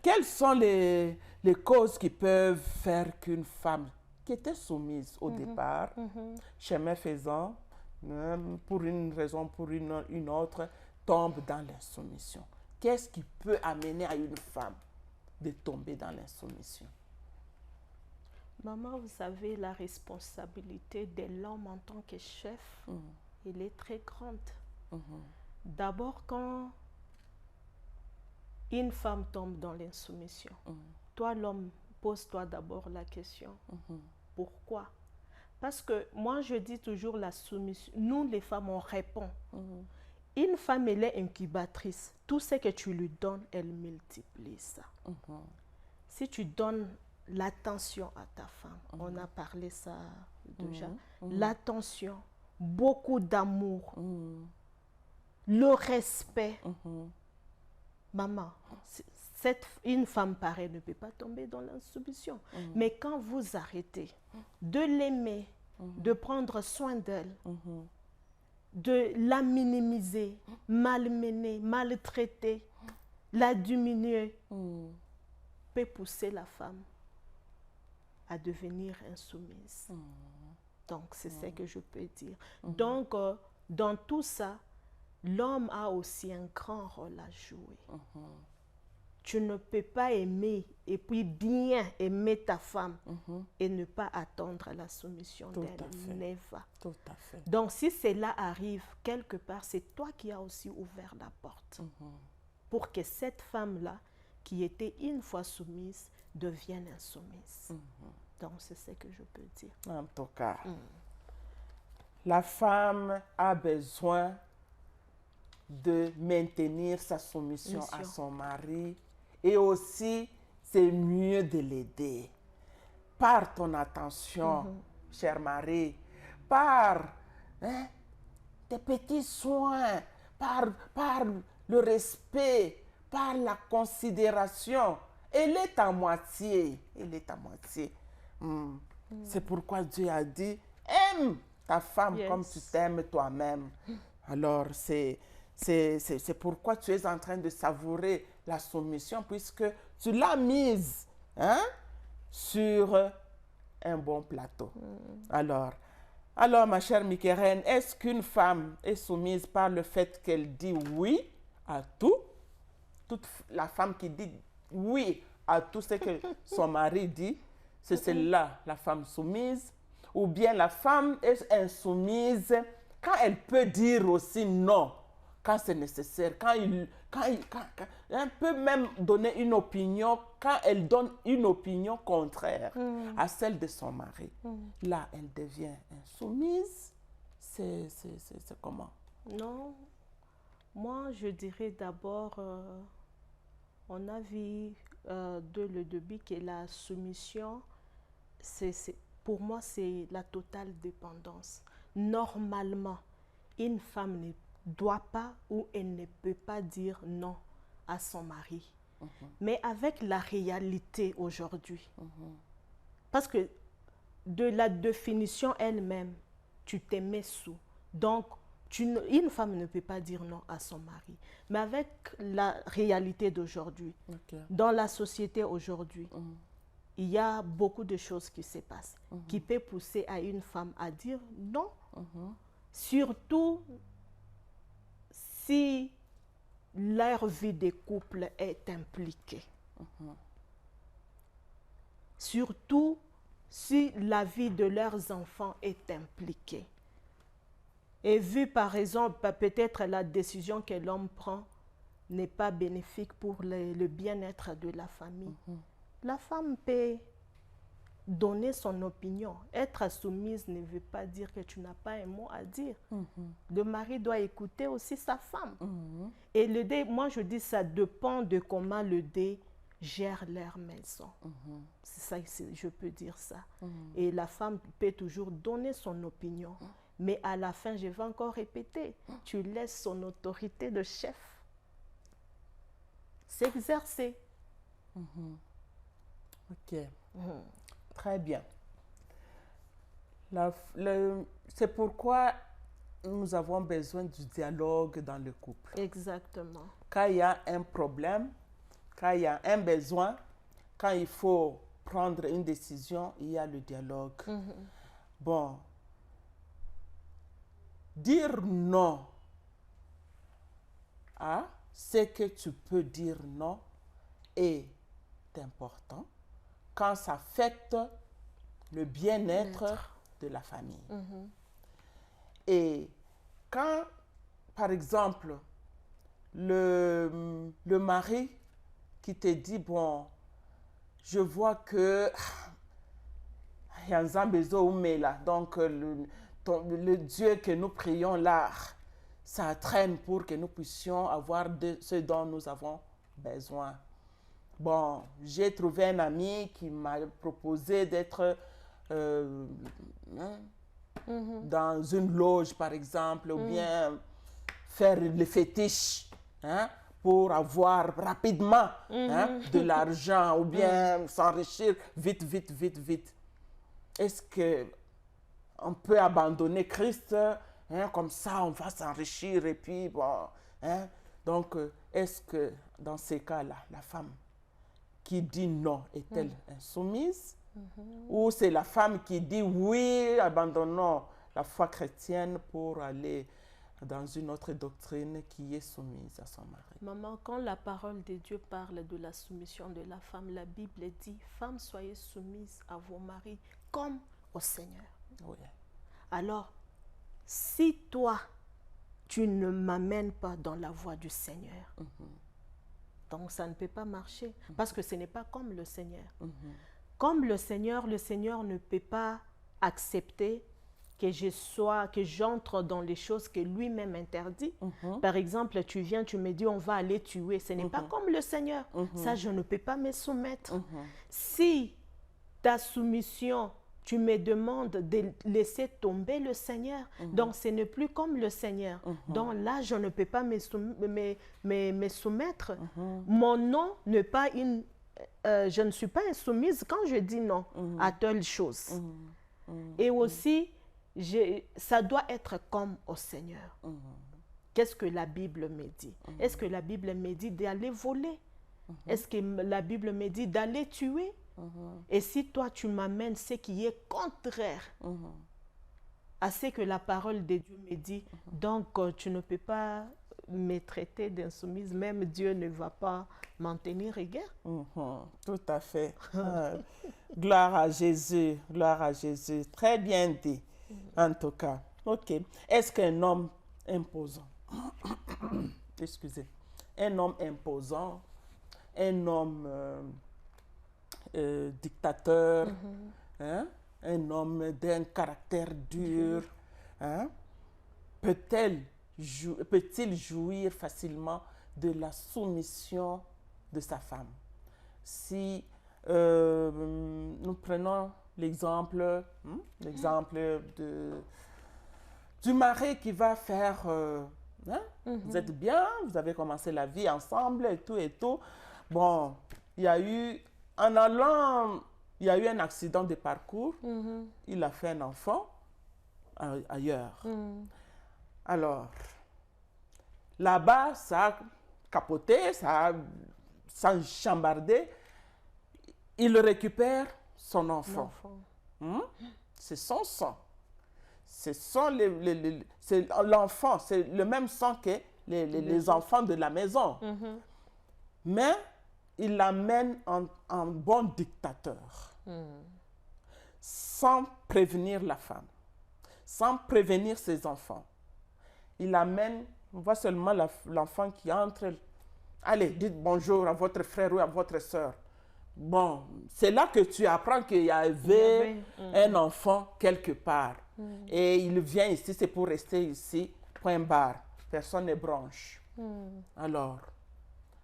quelles sont les causes qui peuvent faire qu'une femme qui était soumise au départ, chemin faisant, pour une raison, pour une autre, tombe dans l'insoumission? Qu'est-ce qui peut amener à une femme de tomber dans l'insoumission? Maman, vous savez, la responsabilité de l'homme en tant que chef, elle est très grande. D'abord, quand une femme tombe dans l'insoumission, toi, l'homme, pose-toi d'abord la question. Pourquoi? Parce que moi, je dis toujours la soumission. Nous, les femmes, on répond. Une femme, elle est incubatrice. Tout ce que tu lui donnes, elle multiplie ça. Si tu donnes l'attention à ta femme, on a parlé ça déjà, l'attention, beaucoup d'amour, le respect. Maman, une femme pareille ne peut pas tomber dans l'insoumission. Mais quand vous arrêtez de l'aimer, de prendre soin d'elle, de la minimiser, malmener, maltraiter, la diminuer, peut pousser la femme à devenir insoumise. Donc, c'est ce que je peux dire. Donc, dans tout ça, l'homme a aussi un grand rôle à jouer. Tu ne peux pas aimer et puis bien aimer ta femme et ne pas attendre la soumission d'elle. Never. Tout à fait. Donc, si cela arrive, quelque part, c'est toi qui as aussi ouvert la porte pour que cette femme-là, qui était une fois soumise, devienne insoumise. Donc, c'est ce que je peux dire. En tout cas, la femme a besoin de maintenir sa soumission à son mari et aussi, c'est mieux de l'aider. Par ton attention, cher mari, par tes petits soins, par le respect, par la considération. Elle est à moitié. Elle est à moitié. C'est pourquoi Dieu a dit, aime ta femme comme tu t'aimes toi-même. Alors, c'est pourquoi tu es en train de savourer la soumission, puisque tu l'as mise sur un bon plateau. Alors, ma chère Mikeren, est-ce qu'une femme est soumise par le fait qu'elle dit oui à tout? Toute la femme qui dit oui à tout ce que son mari dit, c'est celle-là, la femme soumise? Ou bien la femme est insoumise quand elle peut dire aussi non, quand c'est nécessaire, quand elle peut même donner une opinion, quand elle donne une opinion contraire à celle de son mari. Là, elle devient insoumise. C'est comment? Non, moi je dirais d'abord, on a vu de le début que la soumission, pour moi, c'est la totale dépendance. Normalement, une femme ne doit pas ou elle ne peut pas dire non à son mari. Mais avec la réalité aujourd'hui, parce que de la définition elle-même, tu te mets sous. Donc, une femme ne peut pas dire non à son mari. Mais avec la réalité d'aujourd'hui, dans la société aujourd'hui, il y a beaucoup de choses qui se passent, qui peuvent pousser à une femme à dire non. Surtout si leur vie de couple est impliquée. Surtout si la vie de leurs enfants est impliquée. Et vu par exemple, peut-être la décision que l'homme prend n'est pas bénéfique pour le bien-être de la famille. La femme peut donner son opinion. Être soumise ne veut pas dire que tu n'as pas un mot à dire. Le mari doit écouter aussi sa femme. Et le dé, moi je dis, ça dépend de comment le dé gère leur maison. C'est ça, je peux dire ça. Et la femme peut toujours donner son opinion. Mais à la fin, je vais encore répéter, tu laisses son autorité de chef s'exercer. Ok. Très bien. C'est pourquoi nous avons besoin du dialogue dans le couple. Exactement. Quand il y a un problème, quand il y a un besoin, quand il faut prendre une décision, il y a le dialogue. Bon, dire non à ce que tu peux dire non est important quand ça affecte le bien-être de la famille. Et quand, par exemple, le mari qui te dit, bon, je vois que il y a un besoin là, donc le Dieu que nous prions là, ça traîne pour que nous puissions avoir ce dont nous avons besoin. Bon, j'ai trouvé un ami qui m'a proposé d'être dans une loge, par exemple, ou bien faire le fétiche, pour avoir rapidement de l'argent, ou bien s'enrichir vite, vite, vite, vite. Est-ce qu'on peut abandonner Christ, comme ça on va s'enrichir et puis bon. Donc, est-ce que dans ces cas-là, la femme qui dit non est-elle insoumise? Ou c'est la femme qui dit oui, abandonnons la foi chrétienne pour aller dans une autre doctrine qui est soumise à son mari? Maman, quand la parole de Dieu parle de la soumission de la femme, la Bible dit « Femmes, soyez soumises à vos maris comme au Seigneur. » Oui. Alors, si toi, tu ne m'amènes pas dans la voie du Seigneur, donc ça ne peut pas marcher, parce que ce n'est pas comme le Seigneur. Comme le Seigneur ne peut pas accepter que j'entre dans les choses que lui-même interdit. Par exemple, tu viens, tu me dis, on va aller tuer. Ce n'est pas comme le Seigneur. Ça, je ne peux pas me soumettre. Si ta soumission, tu me demandes de laisser tomber le Seigneur, donc ce n'est plus comme le Seigneur. Donc là, je ne peux pas me soumettre. Mon non n'est pas une... je ne suis pas insoumise quand je dis non à telle chose. Et aussi, ça doit être comme au Seigneur. Qu'est-ce que la Bible me dit? Est-ce que la Bible me dit d'aller voler? Est-ce que la Bible me dit d'aller tuer? Et si toi, tu m'amènes ce qui est contraire à ce que la parole de Dieu me dit, donc tu ne peux pas me traiter d'insoumise, même Dieu ne va pas m'en tenir rigueur. Tout à fait. Gloire à Jésus, gloire à Jésus. Très bien dit, en tout cas. Ok. Est-ce qu'un homme imposant, excusez, un homme imposant, un homme dictateur, un homme d'un caractère dur, peut-il jouir facilement de la soumission de sa femme? Si nous prenons l'exemple du mari qui va faire, vous êtes bien, vous avez commencé la vie ensemble et tout. Bon, il y a eu, en allant, il y a eu un accident de parcours, il a fait un enfant ailleurs. Alors, là-bas, ça a capoté, ça a chambardé. Il récupère son enfant. C'est son sang. C'est l'enfant, c'est le même sang que les enfants de la maison. Mais il l'amène en bon dictateur, sans prévenir la femme, sans prévenir ses enfants. Il amène, on voit seulement l'enfant qui entre. Allez, dites bonjour à votre frère ou à votre soeur. Bon, c'est là que tu apprends qu'il y avait un enfant quelque part. Et il vient ici, c'est pour rester ici, point barre. Personne ne branche. Alors,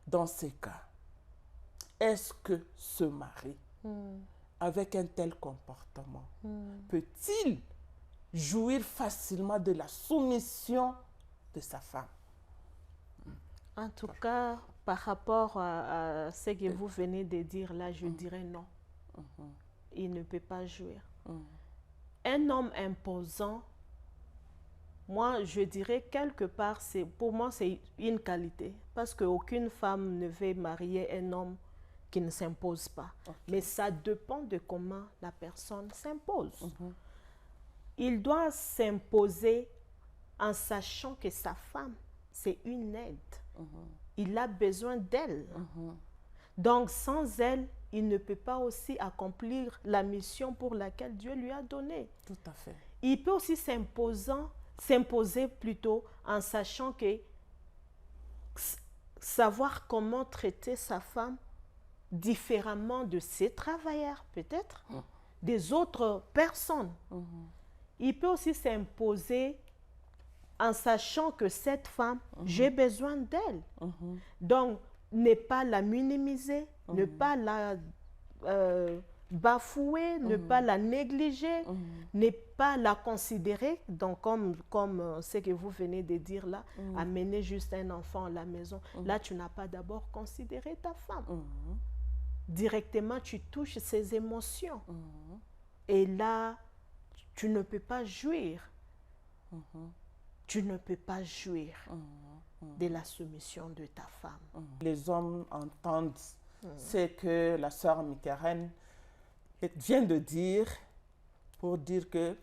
dans ces cas, est-ce que ce mari, avec un tel comportement, peut-il jouir facilement de la soumission de sa femme? En tout cas, par rapport à ce que vous venez de dire là, je dirais non. Il ne peut pas jouir. Un homme imposant moi, je dirais quelque part, pour moi, c'est une qualité. Parce qu'aucune femme ne veut marier un homme qui ne s'impose pas. Okay. Mais ça dépend de comment la personne s'impose. Il doit s'imposer en sachant que sa femme, c'est une aide. Il a besoin d'elle. Donc, sans elle, il ne peut pas aussi accomplir la mission pour laquelle Dieu lui a donné. Tout à fait. Il peut aussi s'imposer plutôt en sachant que savoir comment traiter sa femme différemment de ses travailleurs, peut-être, des autres personnes. Il peut aussi s'imposer en sachant que cette femme, j'ai besoin d'elle. Donc, ne pas la minimiser, ne pas la bafouer, ne pas la négliger, ne pas la considérer, donc comme ce que vous venez de dire là, amener juste un enfant à la maison. Là, tu n'as pas d'abord considéré ta femme. Directement, tu touches ses émotions. Et là, tu ne peux pas jouir. Tu ne peux pas jouir de la soumission de ta femme. Les hommes entendent ce que la sœur Mikeren vient de dire, pour dire que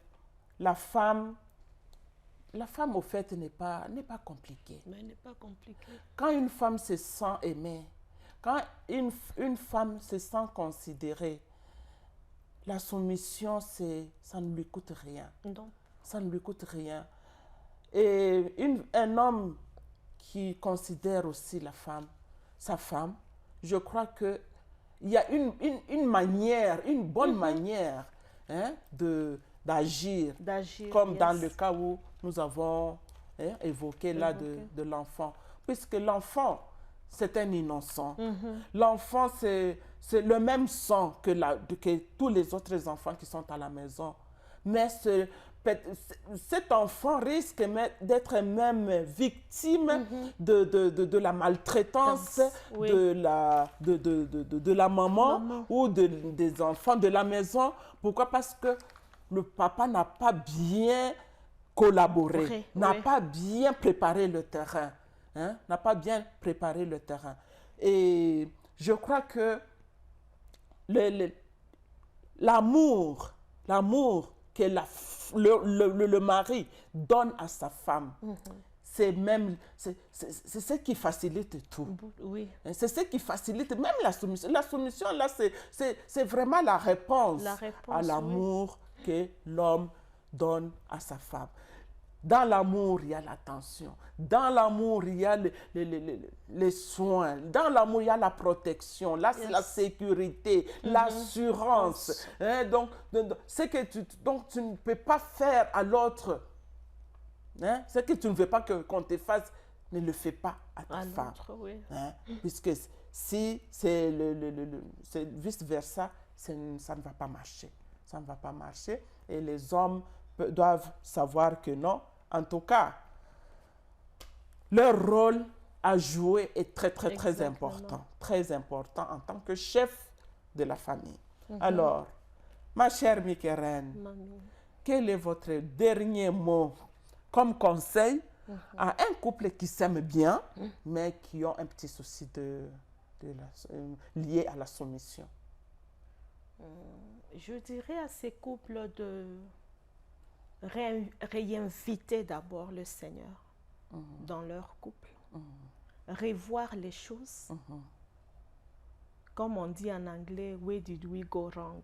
la femme au fait n'est pas compliquée. Mais elle n'est pas compliquée. Quand une femme se sent aimée, quand une femme se sent considérée, la soumission, ça ne lui coûte rien. Non. Ça ne lui coûte rien. Et un homme qui considère aussi sa femme, je crois qu'il y a une manière, une bonne manière d'agir. Comme dans le cas où nous avons évoqué là de l'enfant. Puisque l'enfant, c'est un innocent. L'enfant, c'est le même sang que tous les autres enfants qui sont à la maison. Mais cet enfant risque d'être même victime de la maltraitance de la maman ou des enfants de la maison. Pourquoi? Parce que le papa n'a pas bien collaboré, n'a pas bien préparé le terrain. N'a pas bien préparé le terrain. Et je crois que l'amour que le mari donne à sa femme, c'est ce qui facilite tout. Oui. C'est ce qui facilite même la soumission. La soumission, là, c'est vraiment la réponse à l'amour que l'homme donne à sa femme. Dans l'amour, il y a l'attention. Dans l'amour, il y a les soins. Dans l'amour, il y a la protection, la sécurité, l'assurance. Donc, tu ne peux pas faire à l'autre. Ce que tu ne veux pas qu'on te fasse, ne le fais pas à ta femme. Puisque si c'est vice-versa, ça ne va pas marcher. Ça ne va pas marcher. Et les hommes doivent savoir que non. En tout cas, leur rôle à jouer est très important. Très important en tant que chef de la famille. Alors, ma chère Mikeren, quel est votre dernier mot comme conseil à un couple qui s'aime bien, mais qui ont un petit souci lié à la soumission? Je dirais à ces couples de réinviter d'abord le Seigneur dans leur couple, revoir les choses. Comme on dit en anglais, where did we go wrong?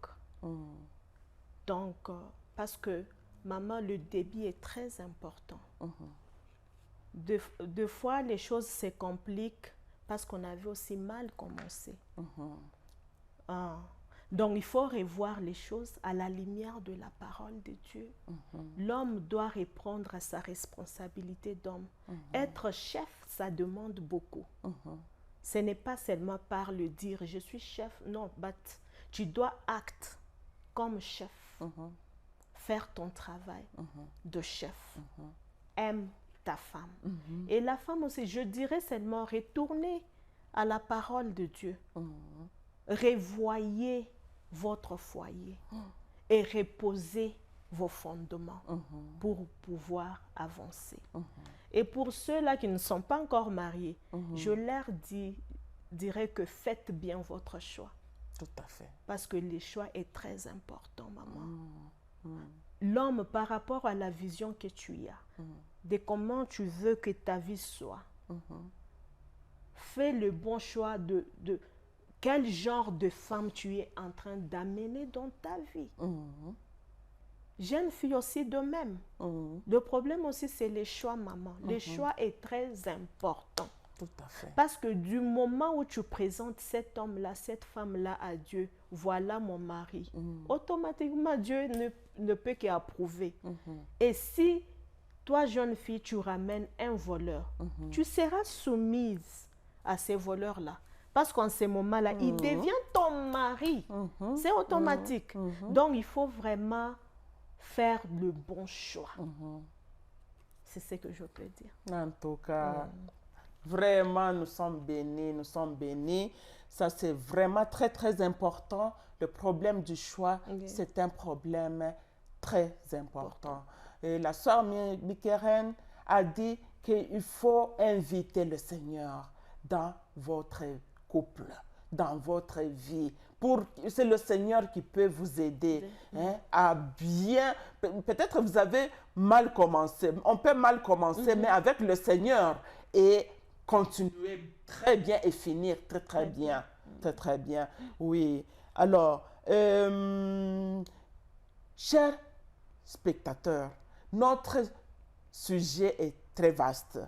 Donc, parce que, maman, le débit est très important. Deux fois, les choses se compliquent parce qu'on avait aussi mal commencé. Donc, il faut revoir les choses à la lumière de la parole de Dieu. L'homme doit répondre à sa responsabilité d'homme. Être chef, ça demande beaucoup. Ce n'est pas seulement par le dire « je suis chef ». Non, tu dois acter comme chef. Faire ton travail de chef. Aime ta femme. Et la femme aussi, je dirais seulement retourner à la parole de Dieu. Revoyez votre foyer et reposez vos fondements pour pouvoir avancer. Et pour ceux-là qui ne sont pas encore mariés, je leur dirais que faites bien votre choix. Tout à fait. Parce que le choix est très important, maman. L'homme, par rapport à la vision que tu as, de comment tu veux que ta vie soit, fais le bon choix de quel genre de femme tu es en train d'amener dans ta vie. Jeune fille aussi de même. Le problème aussi, c'est les choix, maman. Le choix est très important. Tout à fait. Parce que du moment où tu présentes cet homme-là, cette femme-là à Dieu, voilà mon mari, automatiquement Dieu ne peut qu'approuver. Et si toi, jeune fille, tu ramènes un voleur, tu seras soumise à ces voleurs-là. Parce qu'en ce moment-là, il devient ton mari. C'est automatique. Donc, il faut vraiment faire le bon choix. C'est ce que je peux dire. En tout cas, vraiment, nous sommes bénis, nous sommes bénis. Ça, c'est vraiment très, très important. Le problème du choix, c'est un problème très important. Et la sœur Mikeren a dit qu'il faut inviter le Seigneur dans votre couple, dans votre vie. C'est le Seigneur qui peut vous aider à bien... Peut-être vous avez mal commencé. On peut mal commencer, mais avec le Seigneur et continuer très bien et finir très, très bien. Très, très bien. Oui. Alors, chers spectateurs, notre sujet est très vaste.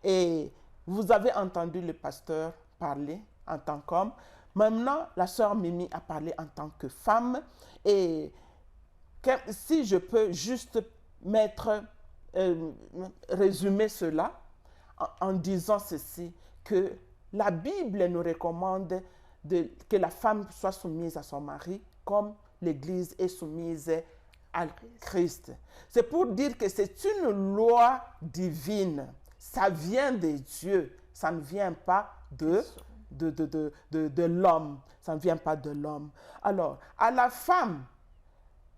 Et vous avez entendu le pasteur parler en tant qu'homme. Maintenant, la sœur Mimi a parlé en tant que femme. Et si je peux juste résumer cela en disant ceci, que la Bible nous recommande que la femme soit soumise à son mari comme l'Église est soumise à Christ. C'est pour dire que c'est une loi divine. Ça vient de Dieu. Ça ne vient pas de l'homme. Ça ne vient pas de l'homme. Alors, à la femme,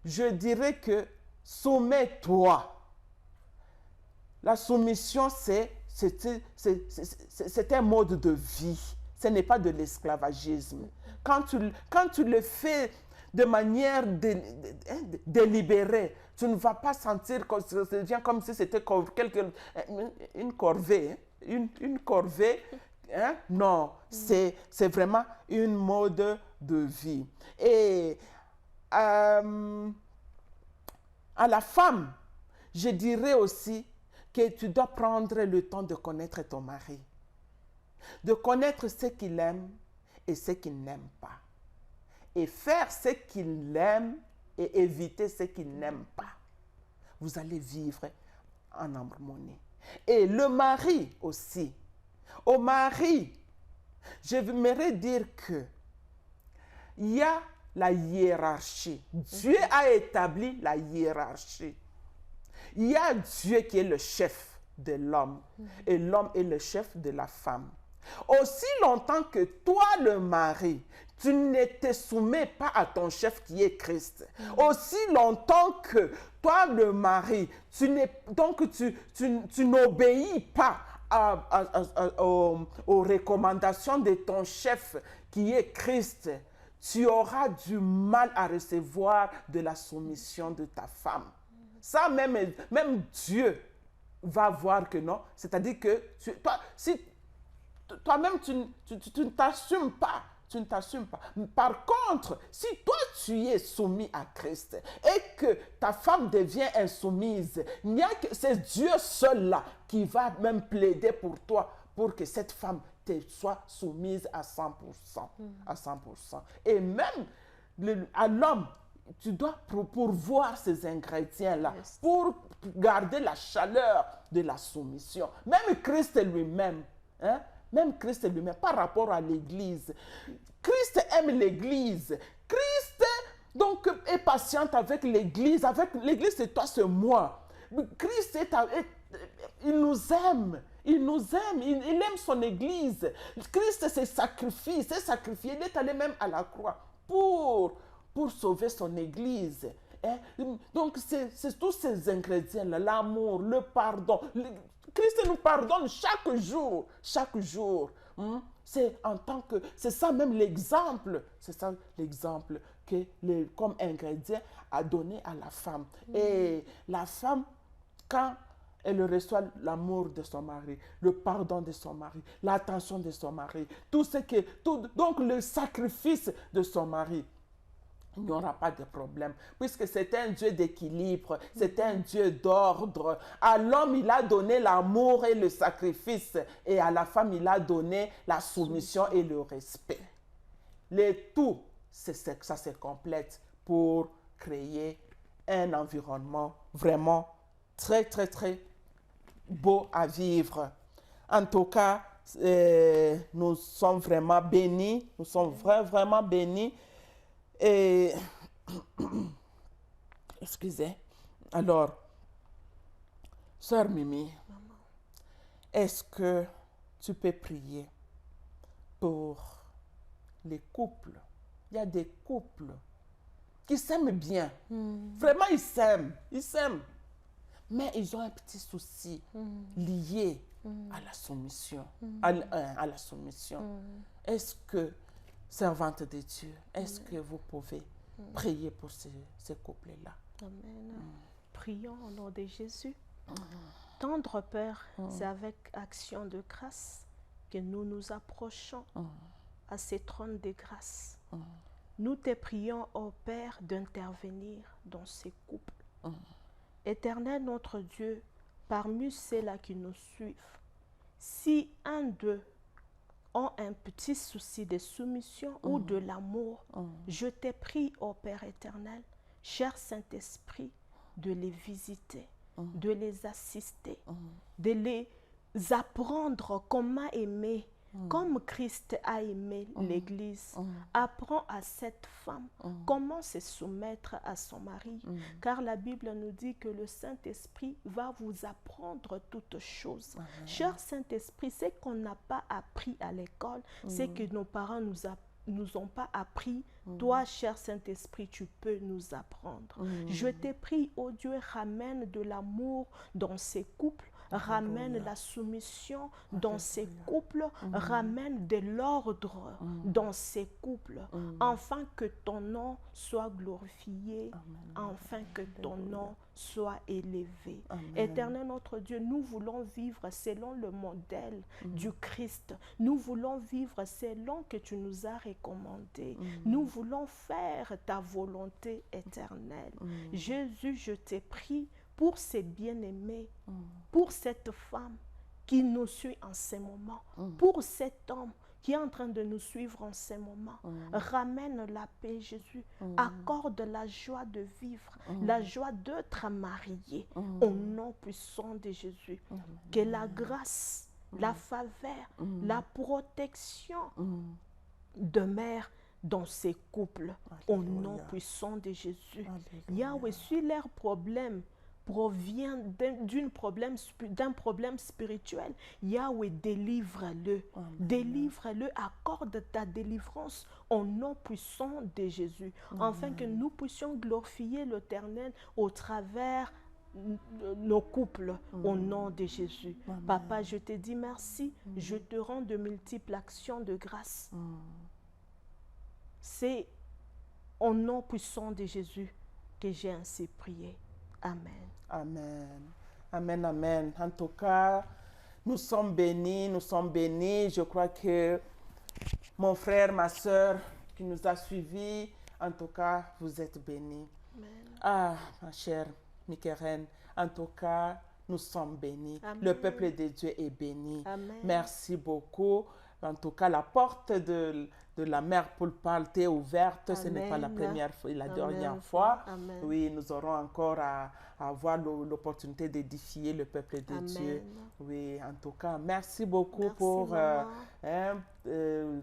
je dirais que soumets-toi. La soumission, c'est un mode de vie. Ce n'est pas de l'esclavagisme. Quand tu le fais de manière délibérée, tu ne vas pas sentir que ça devient comme si c'était une corvée. Une corvée. Non, c'est vraiment une mode de vie. Et à la femme, je dirais aussi que tu dois prendre le temps de connaître ton mari, de connaître ce qu'il aime et ce qu'il n'aime pas, et faire ce qu'il aime et éviter ce qu'il n'aime pas. Vous allez vivre en harmonie. Et le mari aussi. Au mari, j'aimerais dire que il y a la hiérarchie. Dieu a établi la hiérarchie. Il y a Dieu qui est le chef de l'homme et l'homme est le chef de la femme. Aussi longtemps que toi, le mari, tu ne te soumets pas à ton chef qui est Christ. Aussi longtemps que toi, le mari, tu n'obéis pas aux recommandations de ton chef qui est Christ, tu auras du mal à recevoir de la soumission de ta femme. Ça, même Dieu va voir que non. C'est-à-dire que toi-même, tu ne t'assumes pas. Tu ne t'assumes pas. Par contre, si toi, tu es soumis à Christ et que ta femme devient insoumise, c'est Dieu seul là qui va même plaider pour toi pour que cette femme te soit soumise à 100%. À 100%. Et même à l'homme, tu dois pourvoir ces ingrédients-là pour garder la chaleur de la soumission. Même Christ lui-même, même Christ lui-même, par rapport à l'Église. Christ aime l'Église. Christ, donc, est patient avec l'Église. Avec l'Église, c'est toi, c'est moi. Christ, il nous aime. Il nous aime. Il aime son Église. Christ s'est sacrifié. Il est allé même à la croix pour sauver son Église. hein. Donc, c'est tous ces ingrédients-là, l'amour, le pardon. Christ nous pardonne chaque jour, chaque jour. C'est en tant que, c'est ça même l'exemple, c'est ça l'exemple que, comme ingrédient, a donné à la femme. Et la femme, quand elle reçoit l'amour de son mari, le pardon de son mari, l'attention de son mari, donc le sacrifice de son mari, il n'y aura pas de problème, puisque c'est un Dieu d'équilibre, c'est un Dieu d'ordre. À l'homme, il a donné l'amour et le sacrifice, et à la femme, il a donné la soumission et le respect. Les tout, ça se complète pour créer un environnement vraiment très, très, très beau à vivre. En tout cas, nous sommes vraiment bénis, nous sommes vraiment bénis. Et, excusez, alors, Sœur Mimi, est-ce que tu peux prier pour les couples? Il y a des couples qui s'aiment bien. Vraiment, ils s'aiment. Mais ils ont un petit souci lié à la soumission. À la soumission. Est-ce que, servante de Dieu, est-ce que vous pouvez prier pour ces couples-là? Amen. Prions au nom de Jésus. Tendre Père, c'est avec action de grâce que nous nous approchons à ces trônes de grâce. Nous te prions, ô Père, d'intervenir dans ces couples. Éternel notre Dieu, parmi ceux-là qui nous suivent, si un d'eux ont un petit souci de soumission ou de l'amour, je te prie, ô Père éternel, cher Saint-Esprit, de les visiter, de les assister, de les apprendre comment aimer, comme Christ a aimé l'Église. Apprends à cette femme comment se soumettre à son mari, car la Bible nous dit que le Saint-Esprit va vous apprendre toutes choses. Cher Saint-Esprit, ce qu'on n'a pas appris à l'école, c'est que nos parents nous ont pas appris. Toi, cher Saint-Esprit, tu peux nous apprendre. Je te prie, ô Dieu, ramène de l'amour dans ces couples, ramène la soumission dans ces couples, ramène de l'ordre dans ces couples, afin que ton nom soit glorifié, afin que ton nom soit élevé. Éternel notre Dieu, nous voulons vivre selon le modèle du Christ. Nous voulons vivre selon que tu nous as recommandé. Nous voulons faire ta volonté éternelle. Jésus, je te prie pour ces bien-aimés, pour cette femme qui nous suit en ce moment, pour cet homme qui est en train de nous suivre en ce moment. Ramène la paix, Jésus. Accorde la joie de vivre, la joie d'être marié au nom puissant de Jésus. Que la grâce, la faveur, la protection demeure dans ces couples au nom puissant de Jésus. Yahweh, si leur problème provient d'un problème spirituel, Yahweh, délivre-le. Délivre-le, accorde ta délivrance au nom puissant de Jésus, afin que nous puissions glorifier l'Éternel au travers nos couples au nom de Jésus. Papa, je te dis merci, je te rends de multiples actions de grâce. C'est au nom puissant de Jésus que j'ai ainsi prié. Amen. Amen. Amen, amen. En tout cas, nous sommes bénis, nous sommes bénis. Je crois que mon frère, ma soeur qui nous a suivis, en tout cas, vous êtes bénis. Amen. Ah, ma chère Mikeren, en tout cas, nous sommes bénis. Amen. Le peuple de Dieu est béni. Amen. Merci beaucoup. En tout cas, la porte de la mère Poulpal est ouverte. Amen. Ce n'est pas la première fois et la dernière fois. Amen. Oui, nous aurons encore à avoir l'opportunité d'édifier le peuple de Amen. Dieu. Oui, en tout cas, merci beaucoup. Merci, pour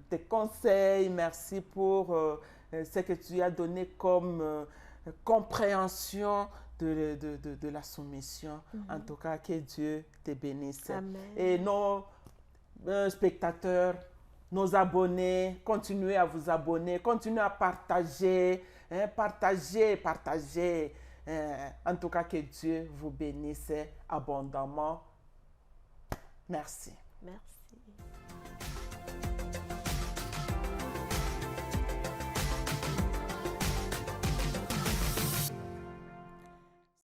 tes conseils. Merci pour ce que tu as donné comme compréhension de la soumission. En tout cas, que Dieu te bénisse. Amen. Et nos spectateurs, nos abonnés. Continuez à vous abonner, continuez à partager, hein, partagez. En tout cas, que Dieu vous bénisse abondamment. Merci. Merci.